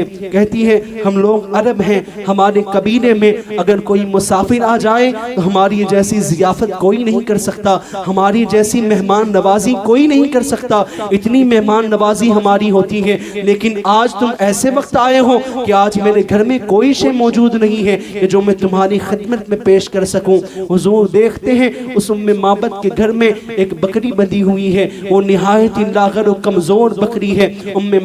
कहती है हम लोग अरब हैं, हमारे कबीले में अगर कोई मुसाफिर आ जाए तो हमारी जैसी जियाफत कोई नहीं कर सकता, हमारी जैसी मेहमान नवाजी कोई नहीं कर सकता, इतनी मेहमान नवाजी हमारी होती है। लेकिन आज तुम ऐसे वक्त आए हो कि आज मेरे घर में कोई शे मौजूद नहीं है कि जो मैं तुम्हारी खिदमत में पेश कर सकूं। हुजूर देखते हैं उस उम्मे माबद के घर में एक बकरी बंधी हुई है, वो निहायत लागर और कमजोर बकरी है। उम्मे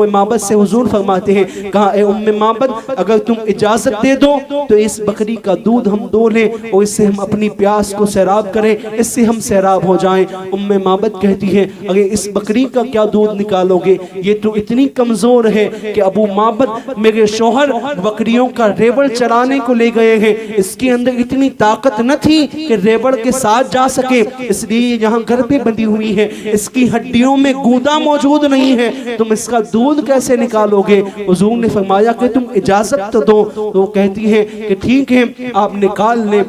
माबद से हुजूर फरमाते हैं, कहा ए उम्मे माबद, अगर तुम इजाजत दे दो तो इस बकरी का दूध हम दो लें और इससे हम अपनी प्यास को सैराब करें, इससे हम सैराब हो जाएं। उम्मे माबद कहती है, अगर इस बकरी का क्या दूध निकालोगे, ये तो इतनी कमजोर है कि अबू माबद मेरे शोहर बकरियों का रेवड़ चराने को ले गए हैं, इसके अंदर इतनी ताकत न थी कि रेवड़ के साथ जा सके, इसलिए यहाँ घर पे बंधी हुई है, इसकी हड्डियों में गूदा मौजूद नहीं है, तुम इसका दूध कैसे निकालोगे। हुजूर ने फरमाया कि तुम इजाजत तो दो। तो कहती है कि ठीक है आप निकाल लें।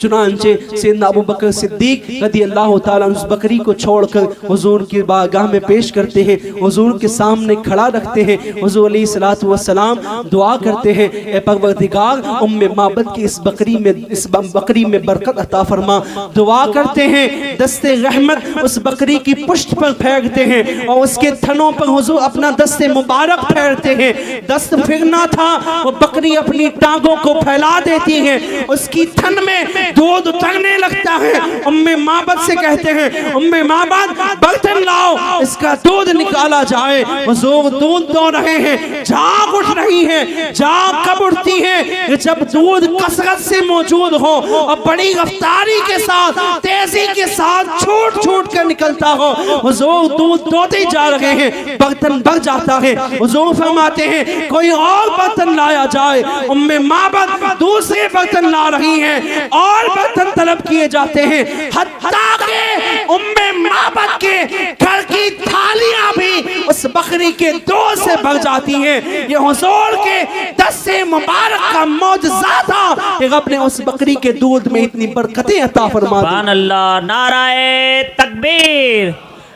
चुनांचे सैयदना अबू बकर सिद्दीक रज़ियल्लाहु ताला उस बकरी को छोड़कर हुजूर की बारगाह में पेश करते हैं, हुजूर के सामने खड़ा रखते हैं। हुजूर अलैहिस्सलातु वस्सलाम दुआ करते हैं, ए परवरदिगार उम्मे माबद की इस बकरी में बरकत अता फरमा। दुआ करते हैं, दस्ते रहमत उस बकरी की पुष्ट पर फेरते हैं और उसके थनों पर हुजूर अपना दस्ते मुबारक फेरते हैं। दस्त फिरना था, वो बकरी अपनी टांगों को फैला देती है, उसकी थन में दूध उतरने लगता है। उम्मे माबद से कहते हैं, उम्मे माबद बर्तन लाओ, इसका दूध निकाला जाए। हुजूर दूध दो रहे हैं, जाग उठ रही है। जाग कब उठती है, जब दूध कसरत से मौजूद हो और बड़ी रफ्तारी के साथ, तेजी के साथ छूट छूट कर निकलता हो। हुजूर दूध दोते जा रहे हैं, बर्तन भर जाता है। हुजूर फरमाते हैं कोई और बर्तन लाया जाए। उम्मे माबद दूसरे बर्तन ला रही हैं और बर्तन तलब किए जाते हैं, हत्ता के उम्मे माबद के घर की थालियां भी उस बकरी के दूध से भर जाती हैं। ये हुजूर के दस्ते मुबारक का मौजज़ा था कि रब ने उस बकरी के दूध में इतनी बरकतें अता फरमा दी। सुभान अल्लाह, नाराए तकबीर,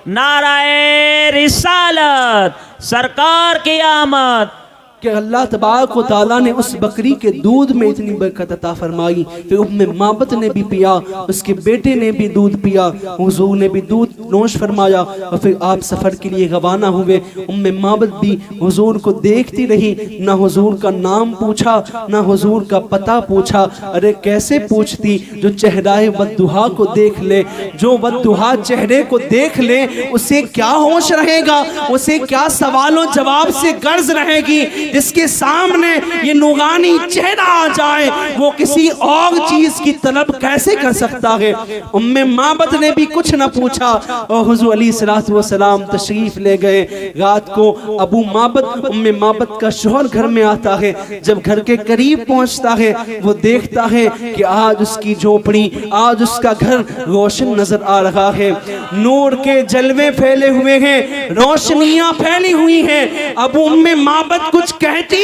नाराए रिसालत, सरकार की आमद। कि अल्लाह तबारक व तआला ने उस बकरी के दूध में इतनी बरकत अता फरमाई। फिर उम्मे माबद ने भी पिया, उसके बेटे ने भी दूध पिया, हुजूर ने भी दूध नोश फरमाया और फिर आप सफ़र के लिए रवाना हुए। उम्मे माबद भी हुजूर को देखती रही, ना हुजूर का नाम पूछा, ना हुजूर का पता पूछा। अरे कैसे पूछती, जो चेहराए वद्दुहा को देख ले, जो वद्दुहा चेहरे को देख ले, उसे क्या होश रहेगा, उसे क्या सवालों जवाब से गर्ज रहेगी। जिसके सामने ये नूरानी चेहरा आ जाए, वो किसी और चीज की तलब कैसे कर सकता है। उम्मे माबद ने भी कुछ न पूछा और हुजूर अलैहिस्सलातु वस्सलाम तशरीफ ले गए। रात को अबू माबद उम्मे माबद का शोहर घर में आता है। जब घर के करीब पहुंचता है, वो देखता है कि आज उसकी झोपड़ी, आज उसका घर रोशन नजर आ रहा है। नूर के जलवे फैले हुए हैं, रोशनियां फैली हुई हैं। अब उम्मे माबद कुछ कहती,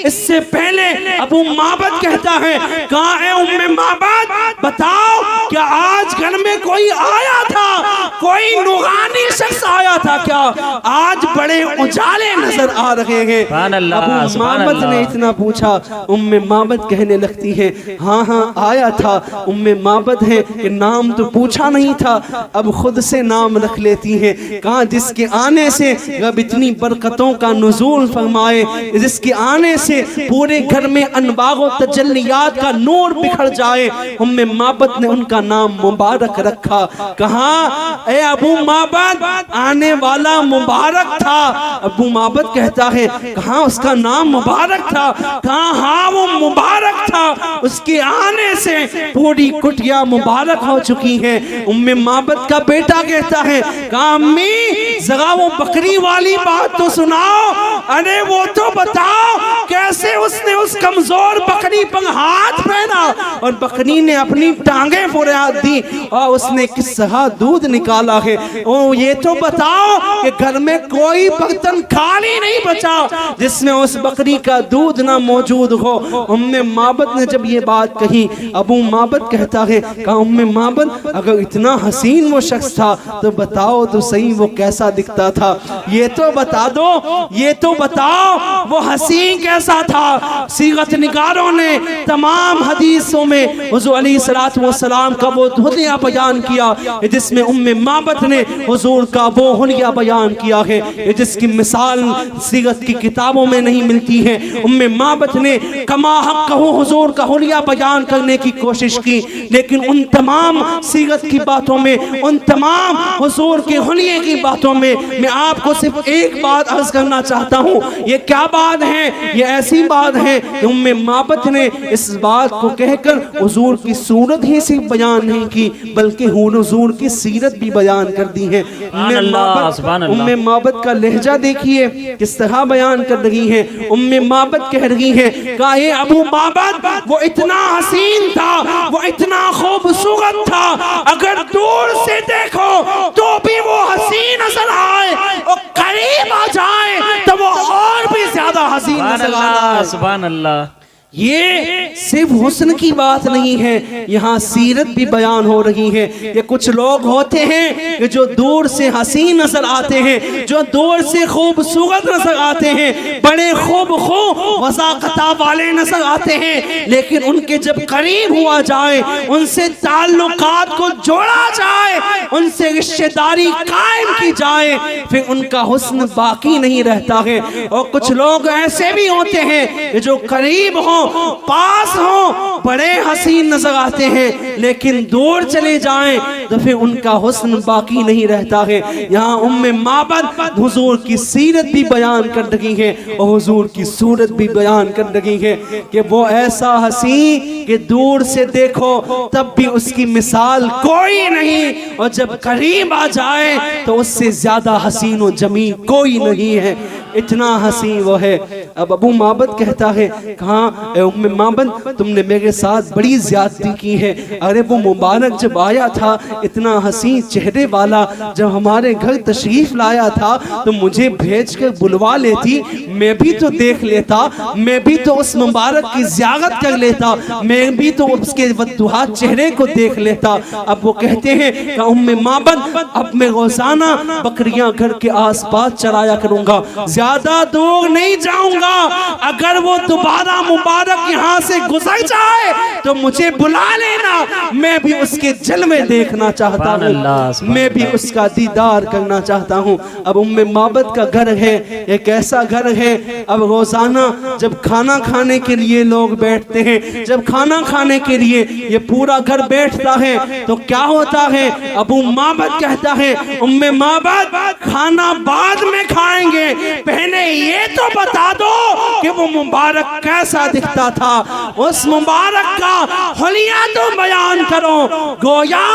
इससे पहले अबू माबद कहता है, कहाँ है उम्मे माबद, बताओ क्या आज घर में कोई आया था, कोई नूरानी शख्स आया था क्या? आज बड़े उजाले नजर आ रहे हैं। अबू माबद ने इतना पूछा, उम्मे माबद कहने लगती है, हाँ हाँ आया था। उम्मे माबद है कि नाम तो पूछा नहीं था, अब खुद से नाम रख लेती है। कहा जिसके आने से रब इतनी बरकतों का नुज़ूल फरमाए, जिसके आने से पूरे घर में अनवार व तजल्लियात का नूर बिखर जाए। उम्मे माबद ने उनका नाम मुबारक रखा। कहा ए अबू माबद, आने वाला मुबारक था। अबू माबद कहता है, कहा उसका नाम मुबारक था? कहा हाँ वो मुबारक था, उसके आने से पूरी कुटिया मुबारक हो चुकी है। उम्मे माबद का बेटा कहता है, कहा अम्मी जरा वो बकरी वाली बात तो सुनाओ, अरे वो तो बताओ कैसे उसने उस कमजोर बकरी पर हाथ फेरा और बकरी ने अपनी टांगे फुरा दी और उसने किस तरह दूध निकाला है। ओ ये तो बताओ कि घर में कोई बर्तन खाली नहीं बचा जिसमें उस बकरी का दूध ना मौजूद हो। उम्मे माबद ने जब ये बात कही, अबू माबद कहता है कहा उम्मे माबद अगर इतना हसीन वो शख्स था तो बताओ तो सही वो कैसा दिखता था, ये तो बता दो, ये तो बताओ वो हसीन कैसा था। सीरत निगारों ने तमाम हदीसों में हुजूर अलैहिस्सलातु वस्सलाम का वो हुलिया बयान किया जिसमें उम्मे माबद ने हुजूर का वो हुलिया बयान किया है जिसकी मिसाल सीरत की किताबों में नहीं मिलती है। उम्मे माबद ने कमा हक कहो हुजूर का हुलिया बयान करने की कोशिश की, लेकिन उन तमाम सीरत की बातों में, उन तमाम हुजूर के हुलिये की बातों में मैं आपको सिर्फ एक बात अर्ज करना चाहता हूँ। ये क्या बात है? ये ऐसी बात है कि उम्मे माबद ने इस बात को कहकर हुजूर की सूरत ही सिर्फ बयान नहीं की बल्कि हुजूर की सीरत भी बयान कर दी है। उम्मे माबद का लहजा देखिए किस तरह बयान कर रही है। उम्मे माबद कह रही है का ये अबू माबद वो इतना हसीन था, वो इतना खूबसूरत था, अगर दूर से देखो तो भी वो हसीन नजर आए और करीब आ जाए तो वो और भी ज्यादा हसीन नजर आए। सुभान अल्लाह। ये सिर्फ हुस्न की बात नहीं है, यहाँ सीरत भी बयान हो रही है। ये कुछ लोग होते हैं कि जो दूर से हसीन नजर आते हैं, जो दूर से खूबसूरत नजर आते हैं, बड़े खूब वज़ाक़ता वाले नजर आते हैं, लेकिन उनके जब करीब हुआ जाए, उनसे ताल्लुकात को जोड़ा जाए, उनसे रिश्तेदारी कायम की जाए, फिर उनका हुस्न बाकी नहीं रहता है। और कुछ लोग ऐसे भी होते हैं कि जो करीब हो, पास हो, बड़े हसीन नजर आते हैं, लेकिन दूर चले जाएं तो फिर उनका हुस्न बाकी नहीं रहता है। यहाँ उम्मे माबद हुजूर की सीरत भी बयान कर रही है और हुजूर की सूरत भी बयान कर रही है कि वो ऐसा हसीन कि दूर से देखो तब भी उसकी मिसाल कोई नहीं, और जब करीब आ जाए तो उससे ज्यादा हसीन और जमीन कोई नहीं है, इतना हसीन वो है। अब अबू माबद कहता है कहाँ उम्मे माबद तुमने मेरे साथ बड़ी ज्यादती की है। अरे वो मुबारक जब आया था इतना हसीन चेहरे वाला, जब हमारे घर तशरीफ लाया था तो मुझे भेजकर बुलवा लेती, मैं भी तो देख लेता, मैं भी तो उस मुबारक की ज़ियारत कर लेता, मैं भी तो उसके वद्दुहा चेहरे को देख लेता। अब वो कहते हैं कि उम्मे माबद अब मैं रोजाना बकरियां घर के आसपास चराया करूंगा, ज्यादा दूर नहीं जाऊंगा, अगर वो दोबारा मुबारक यहाँ से गुजर जाए तो मुझे बुला लेना, मैं भी उसके जलवे देखना चाहता हूँ, मैं भी उसका दीदार करना चाहता हूँ। अब उम्मे माबद का घर है, एक ऐसा घर है, अब रोजाना जब खाना खाने के लिए लोग बैठते हैं, जब खाना खाने के लिए ये पूरा घर बैठता है तो क्या होता है, अबू माबद कहता है उम्मे माबद खाना बाद में खाएंगे, पहले ये तो बता दो कि वो मुबारक कैसा दिखता था, उस मुबारक का हुलिया तो बयान करो। गोया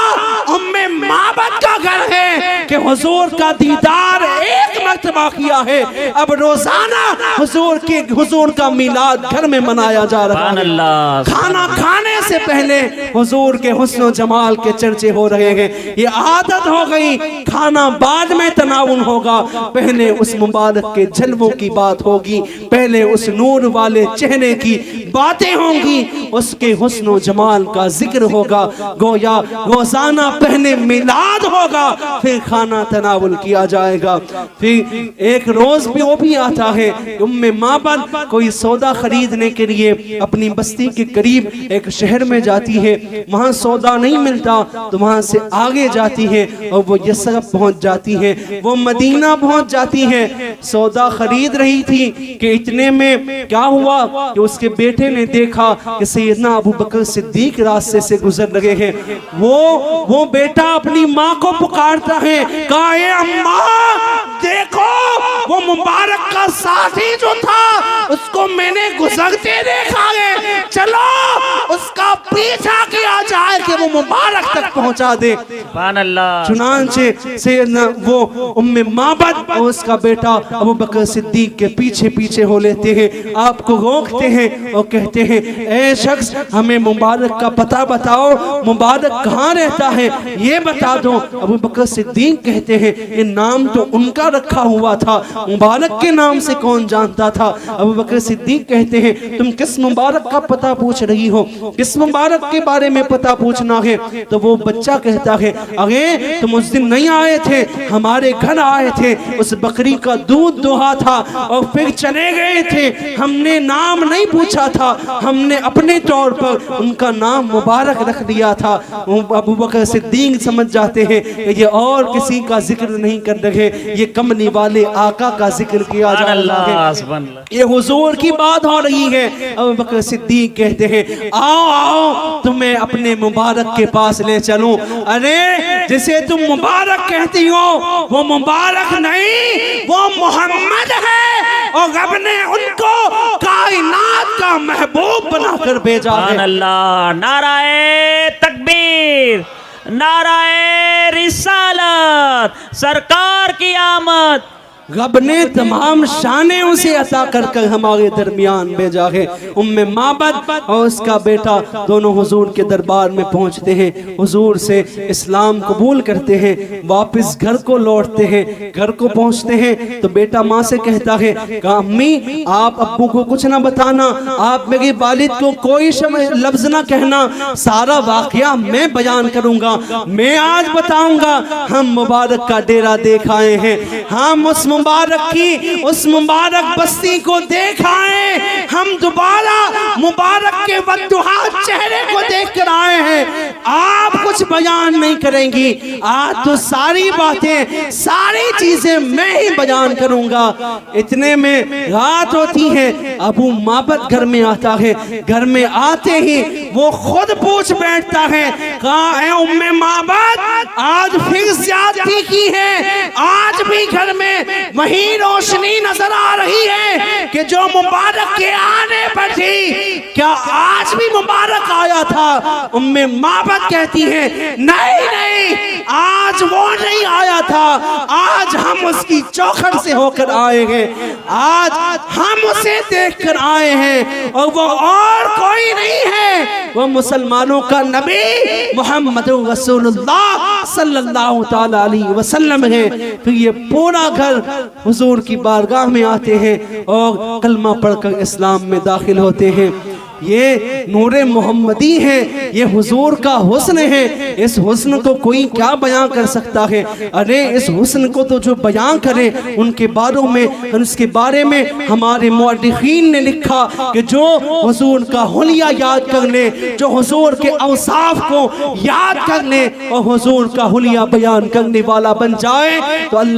उम्मे माबद का घर है कि हुजूर का दीदार एक मर्तबा किया है, अब रोजाना हुजूर का मिलाद घर में मनाया जा रहा है। खाना खाने से पहले हुजूर के हुस्न और जमाल के चर्चे हो रहे हैं, ये आदत हो गई, खाना बाद में तनावुल होगा, पहले उस मुबारक के जलवों की बात होगी, पहले उस नूर वाले चेहरे की बातें होंगी, उसके हुस्न और जमाल का जिक्र होगा। गोया रोजाना पहले मिलाद होगा, फिर खाना तनावुल किया जाएगा। फिर एक रोज भी वो भी आता है, उम्मे माबद कोई सौदा खरीदने के लिए अपनी बस्ती के करीब एक शहर में जाती है, वहाँ सौदा नहीं मिलता तो वहाँ से आगे जाती है और वो यसरब पहुँच जाती है, वो मदीना पहुँच जाती है। सौदा खरीद रही थी कि इतने में क्या हुआ कि उसके बेटे ने देखा कि सैयदना अबू बकर सिद्दीक रास्ते से गुजर रहे हैं। वो बेटा अपनी माँ को पुकारता है, कहा अम्मा देखो वो मुबारक का साथी जो था उसको मैंने गुजरते देखा है, चलो उसका पीछा किया जाए कि वो मुबारक तक पहुंचा दे। सुभान अल्लाह। चुनांचे से वो उम्मे माबद और उसका बेटा अबू बकर सिद्दीक के पीछे पीछे हो लेते हैं, आपको रोकते हैं और कहते हैं ए शख्स हमें मुबारक का पता बताओ, मुबारक कहाँ रहता है ये बता दो। अबू बकर सिद्दीक कहते हैं ये नाम तो उनका रखा हुआ था, मुबारक के नाम से कौन जानता था। अबू बकर सिद्दीक कहते हैं तुम किस मुबारक का पता पूछ रही हो, किस मुबारक के बारे में पता पूछना है। तो वो बच्चा कहता है अरे तुम उस दिन नहीं आए थे, हमारे घर आए थे, उस बकरी का दूध दुहा था और फिर चले गए थे, हमने नाम नहीं पूछा था, हमने अपने तौर पर उनका नाम मुबारक रख दिया था। अबू बकर सिद्दीक समझ जाते हैं ये और किसी का जिक्र नहीं कर रहे, ये कमली वाले आका का जिक्र किया जा रहा है, ये हुजूर की बात हो रही है। अबू बकर सिद्दीक कहते हैं आओ आओ तुम्हें अपने मुबारक के पास ले चलूं। अरे जिसे तुम मुबारक कहती हो वो मुबारक नहीं, वो मोहम्मद है और रब ने उनको कायनात का महबूब बनाकर भेजा है। अल्लाह। नाराए तकबीर, नाराए रिसालत, सरकार की आमद। रब ने तमाम शाने उसे अता कर कर हमारे दरमियान भेजा है। उम्मे माबद और उसका बेटा दोनों हुजूर के दरबार में पहुंचते हैं, हुजूर से इस्लाम कबूल करते हैं, वापस घर को लौटते हैं। घर को पहुंचते हैं तो बेटा माँ से कहता है कि अम्मी आप अब्बू को कुछ ना बताना, आप मेरे वालिद को कोई लफ्ज ना कहना, सारा वाकया मैं बयान करूंगा, मैं आज बताऊंगा। हम मुबारक का डेरा देख आए हैं, हम उस मुबारक की उस मुबारक बस्ती को देख आए, हम दोबारा मुबारक के बद्दुहा चेहरे को देख कर आए हैं। आप कुछ बयान नहीं करेंगी, आज तो सारी बातें सारी चीजें मैं ही बयान करूंगा। इतने में रात होती है, अबू माबद घर में आता है, घर में आते ही वो खुद पूछ बैठता है कहाँ है उम्मे माबद, आज फिर ज्यादती की है, आज भी घर में वही रोशनी नजर आ रही है कि जो मुबारक के आने पर थी, क्या आज भी मुबारक आया था। उम्मे माबद कहती है नहीं नहीं, आज वो नहीं आया था, आज हम उसकी चौखट से होकर आए हैं, आज हम उसे देखकर आए हैं और वो और कोई नहीं है, वो मुसलमानों का नबी मोहम्मद रसूलुल्लाह सल्लल्लाहु ताला अलैहि वसल्लम है। फिर ये पूरा घर हुजूर की बारगाह में आते हैं और कलमा पढ़कर इस्लाम में दाखिल होते हैं। ये नूरे मोहम्मदी है, ये हुजूर का हुस्न है, इस हुस्न को कोई क्या बयां कर सकता है। अरे इस हुस्न को तो जो बयां करे उनके बारों में, उसके बारे में हमारे मुअर्रिखीन ने लिखा कि जो हुजूर का हुलिया याद कर ले, जो हुजूर के औसाफ को याद कर ले और हुजूर का हुलिया बयान करने वाला बन जाए तो अल्लाह